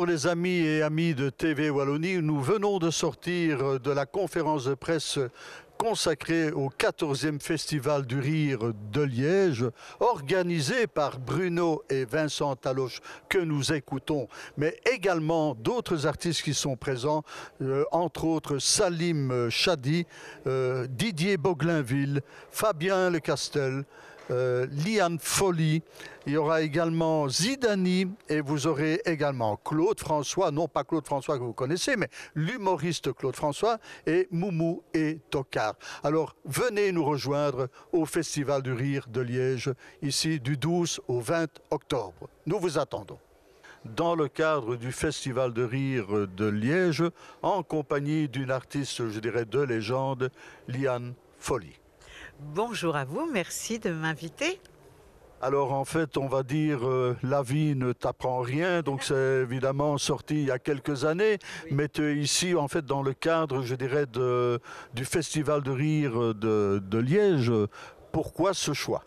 Bonjour les amis et amis de TV Wallonie. Nous venons de sortir de la conférence de presse consacrée au 14e Festival du Rire de Liège, organisé par Bruno et Vincent Taloche, que nous écoutons, mais également d'autres artistes qui sont présents, entre autres Salim Chadi, Didier Boglinville, Fabien Lecastel, Liane Folly, il y aura également Zidani et vous aurez également Claude François, non pas Claude François que vous connaissez, mais l'humoriste Claude François et Moumou et Tocard. Alors venez nous rejoindre au Festival du Rire de Liège, ici du 12 au 20 octobre. Nous vous attendons. Dans le cadre du Festival de Rire de Liège, en compagnie d'une artiste, je dirais, de légende, Liane Folly. Bonjour à vous, merci de m'inviter. Alors en fait, on va dire la vie ne t'apprend rien, donc c'est évidemment sorti il y a quelques années, oui. Mais tu es ici en fait dans le cadre, je dirais, du Festival de Rire de Liège. Pourquoi ce choix ?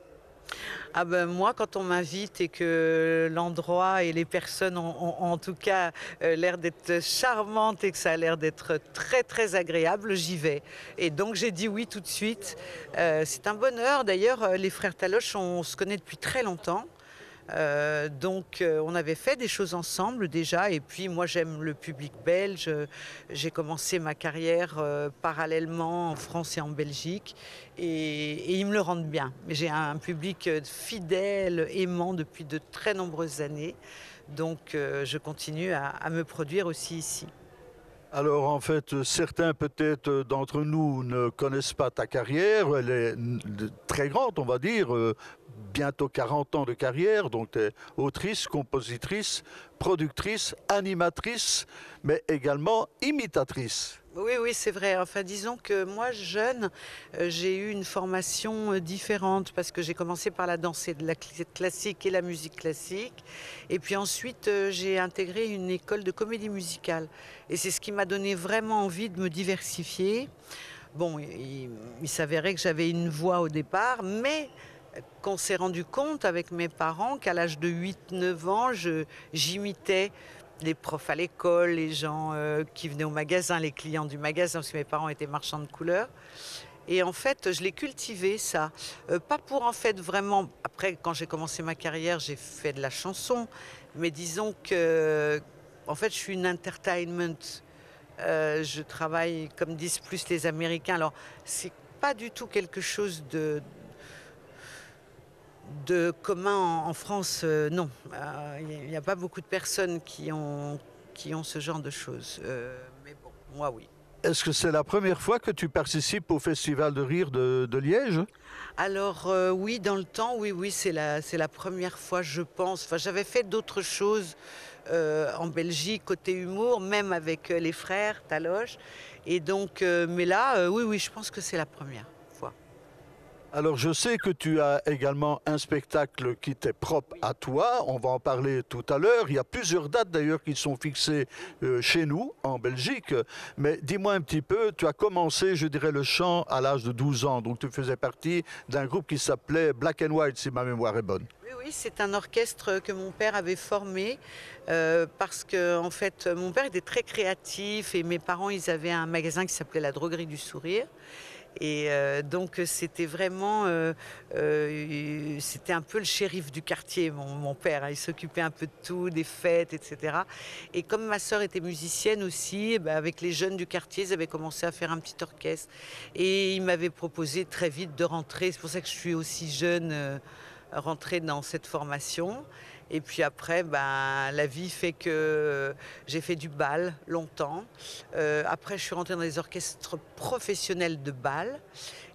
Ah ben moi, quand on m'invite et que l'endroit et les personnes ont en tout cas l'air d'être charmantes et que ça a l'air d'être très très agréable, j'y vais. Et donc j'ai dit oui tout de suite. C'est un bonheur. D'ailleurs, les frères Taloche, on se connaît depuis très longtemps. Donc on avait fait des choses ensemble déjà, et puis moi j'aime le public belge. J'ai commencé ma carrière parallèlement en France et en Belgique, et ils me le rendent bien. Mais j'ai un public fidèle, aimant depuis de très nombreuses années, donc je continue à me produire aussi ici. Alors en fait, certains peut-être d'entre nous ne connaissent pas ta carrière, elle est très grande on va dire, bientôt 40 ans de carrière, donc tu es autrice, compositrice, productrice, animatrice, mais également imitatrice. Oui, oui, c'est vrai. Enfin, disons que moi, jeune, j'ai eu une formation différente parce que j'ai commencé par la danse et de la classique et la musique classique. Et puis ensuite, j'ai intégré une école de comédie musicale. Et c'est ce qui m'a donné vraiment envie de me diversifier. Bon, il s'avérait que j'avais une voix au départ, mais qu'on s'est rendu compte avec mes parents qu'à l'âge de 8-9 ans, j'imitais les profs à l'école, les gens qui venaient au magasin, les clients du magasin, parce que mes parents étaient marchands de couleurs. Et en fait, je l'ai cultivé, ça. Pas pour en fait vraiment... Après, quand j'ai commencé ma carrière, j'ai fait de la chanson. Mais disons que, en fait, je suis une entertainment. Je travaille, comme disent plus les Américains. Alors, c'est pas du tout quelque chose de commun en France, non. Il n'y a pas beaucoup de personnes qui ont ce genre de choses. Mais bon, moi oui. Est-ce que c'est la première fois que tu participes au Festival de Rire de Liège ? Alors oui, dans le temps, oui, c'est la première fois, je pense. Enfin, j'avais fait d'autres choses en Belgique, côté humour, même avec les frères Taloche. Et donc, mais là, oui, je pense que c'est la première fois. Alors je sais que tu as également un spectacle qui t'est propre à toi, on va en parler tout à l'heure. Il y a plusieurs dates d'ailleurs qui sont fixées chez nous, en Belgique. Mais dis-moi un petit peu, tu as commencé, je dirais, le chant à l'âge de 12 ans. Donc tu faisais partie d'un groupe qui s'appelait Black and White, si ma mémoire est bonne. Oui, c'est un orchestre que mon père avait formé parce que en fait, mon père était très créatif et mes parents, ils avaient un magasin qui s'appelait La Droguerie du Sourire. Et donc c'était vraiment, c'était un peu le shérif du quartier, mon père. Hein. Il s'occupait un peu de tout, des fêtes, etc. Et comme ma sœur était musicienne aussi, avec les jeunes du quartier, ils avaient commencé à faire un petit orchestre. Et il m'avait proposé très vite de rentrer. C'est pour ça que je suis aussi jeune, rentrer dans cette formation. Et puis après, la vie fait que j'ai fait du bal longtemps. Après, je suis rentrée dans les orchestres professionnels de bal.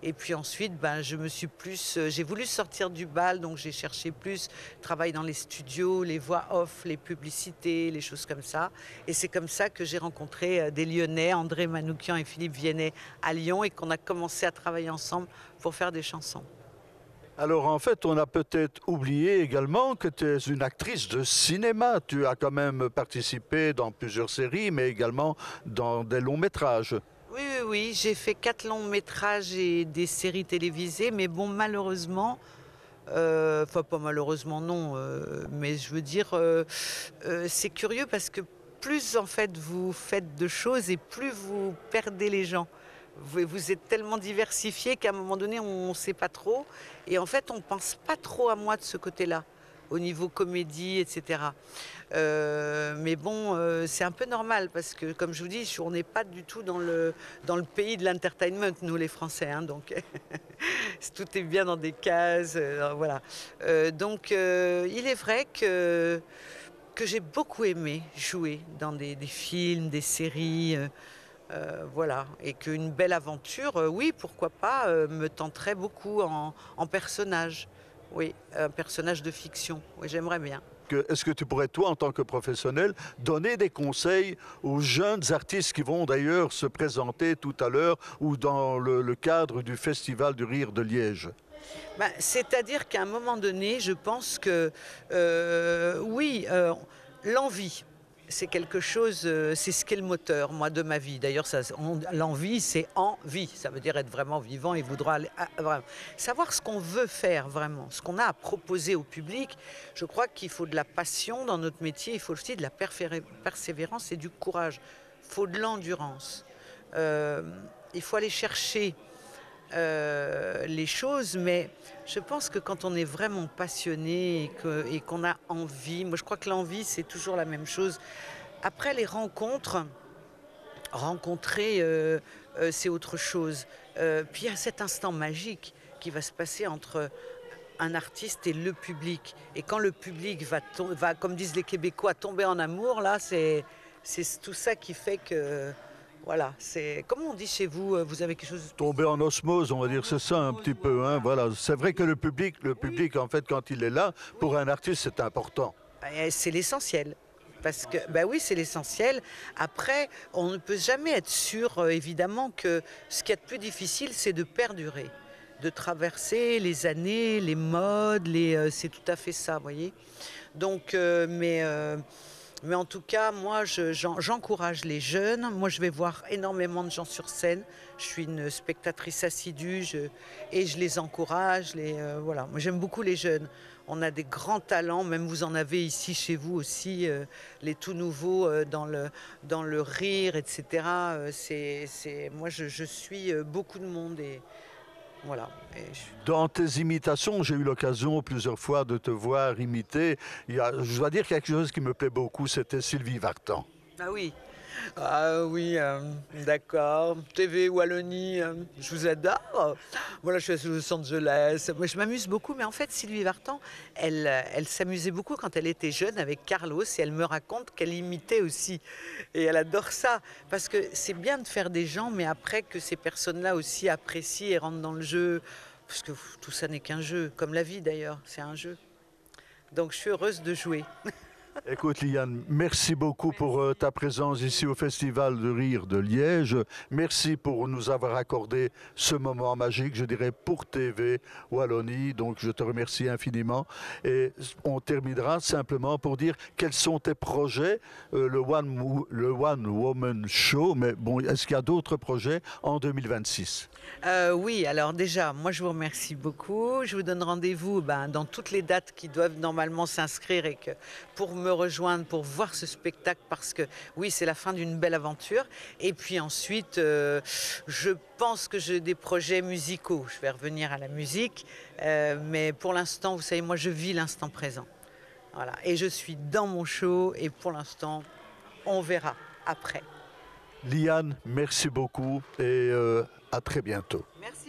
Et puis ensuite, j'ai voulu sortir du bal, donc j'ai cherché plus travail dans les studios, les voix off, les publicités, les choses comme ça. Et c'est comme ça que j'ai rencontré des Lyonnais, André Manoukian et Philippe Viennet à Lyon, et qu'on a commencé à travailler ensemble pour faire des chansons. Alors en fait, on a peut-être oublié également que tu es une actrice de cinéma. Tu as quand même participé dans plusieurs séries, mais également dans des longs métrages. Oui, j'ai fait 4 longs métrages et des séries télévisées, mais bon, malheureusement, enfin pas malheureusement non, mais je veux dire, c'est curieux parce que plus en fait vous faites de choses et plus vous perdez les gens. Vous êtes tellement diversifié qu'à un moment donné, on ne sait pas trop. Et en fait, on ne pense pas trop à moi de ce côté-là, au niveau comédie, etc. Mais bon, c'est un peu normal parce que, comme je vous dis, on n'est pas du tout dans le pays de l'entertainment, nous les Français. Hein, donc, tout est bien dans des cases. Voilà. Donc, il est vrai que j'ai beaucoup aimé jouer dans des films, des séries. Voilà, et qu'une belle aventure, oui, pourquoi pas, me tenterait beaucoup en personnage. Oui, un personnage de fiction. Oui, j'aimerais bien. Est-ce que tu pourrais, toi, en tant que professionnel, donner des conseils aux jeunes artistes qui vont d'ailleurs se présenter tout à l'heure ou dans le cadre du Festival du Rire de Liège? Ben, c'est-à-dire qu'à un moment donné, je pense que, oui, l'envie. C'est quelque chose, c'est ce qui est le moteur, moi, de ma vie. D'ailleurs, l'envie, c'est envie. Ça veut dire être vraiment vivant et vouloir vraiment. Savoir ce qu'on veut faire vraiment, ce qu'on a à proposer au public. Je crois qu'il faut de la passion dans notre métier. Il faut aussi de la persévérance et du courage. Il faut de l'endurance. Il faut aller chercher les choses, mais je pense que quand on est vraiment passionné et qu'on a envie, moi je crois que l'envie c'est toujours la même chose. Après les rencontres, rencontrer c'est autre chose. Puis il y a cet instant magique qui va se passer entre un artiste et le public. Et quand le public va, comme disent les Québécois, tomber en amour, là c'est tout ça qui fait que... Voilà, c'est comment on dit chez vous, vous avez quelque chose... Tomber en osmose, on va dire, c'est ça un petit peu. Hein, voilà. C'est vrai que le public, en fait, quand il est là, pour un artiste, c'est important. C'est l'essentiel. Parce que, ben oui, c'est l'essentiel. Après, on ne peut jamais être sûr, évidemment, que ce qui est le plus difficile, c'est de perdurer, de traverser les années, les modes, c'est tout à fait ça, vous voyez. Donc, mais en tout cas, moi, j'encourage les jeunes. Moi, je vais voir énormément de gens sur scène. Je suis une spectatrice assidue et je les encourage. Voilà. Moi, j'aime beaucoup les jeunes. On a des grands talents, même vous en avez ici chez vous aussi, les tout nouveaux dans le rire, etc. Moi, je suis beaucoup de monde et... Voilà. Dans tes imitations, j'ai eu l'occasion plusieurs fois de te voir imiter. Je dois dire quelque chose qui me plaît beaucoup, c'était Sylvie Vartan. Ah oui. Ah oui, d'accord. TV Wallonie, je vous adore. Voilà, je suis à Los Angeles. Moi, je m'amuse beaucoup, mais en fait, Sylvie Vartan, elle s'amusait beaucoup quand elle était jeune avec Carlos et elle me raconte qu'elle imitait aussi. Et elle adore ça, parce que c'est bien de faire des gens, mais après que ces personnes-là aussi apprécient et rentrent dans le jeu, parce que tout ça n'est qu'un jeu, comme la vie d'ailleurs, c'est un jeu. Donc, je suis heureuse de jouer. Écoute, Liane, merci beaucoup pour ta présence ici au Festival de Rire de Liège. Merci pour nous avoir accordé ce moment magique, je dirais, pour TV Wallonie. Donc, je te remercie infiniment. Et on terminera simplement pour dire quels sont tes projets, le One Woman Show. Mais bon, est-ce qu'il y a d'autres projets en 2026? Oui, alors déjà, moi je vous remercie beaucoup. Je vous donne rendez-vous dans toutes les dates qui doivent normalement s'inscrire et que pour me rejoindre, pour voir ce spectacle, parce que oui, c'est la fin d'une belle aventure. Et puis ensuite, je pense que j'ai des projets musicaux. Je vais revenir à la musique, mais pour l'instant, vous savez, moi je vis l'instant présent. Voilà. Et je suis dans mon show et pour l'instant, on verra après. Liane, merci beaucoup et à très bientôt. Merci.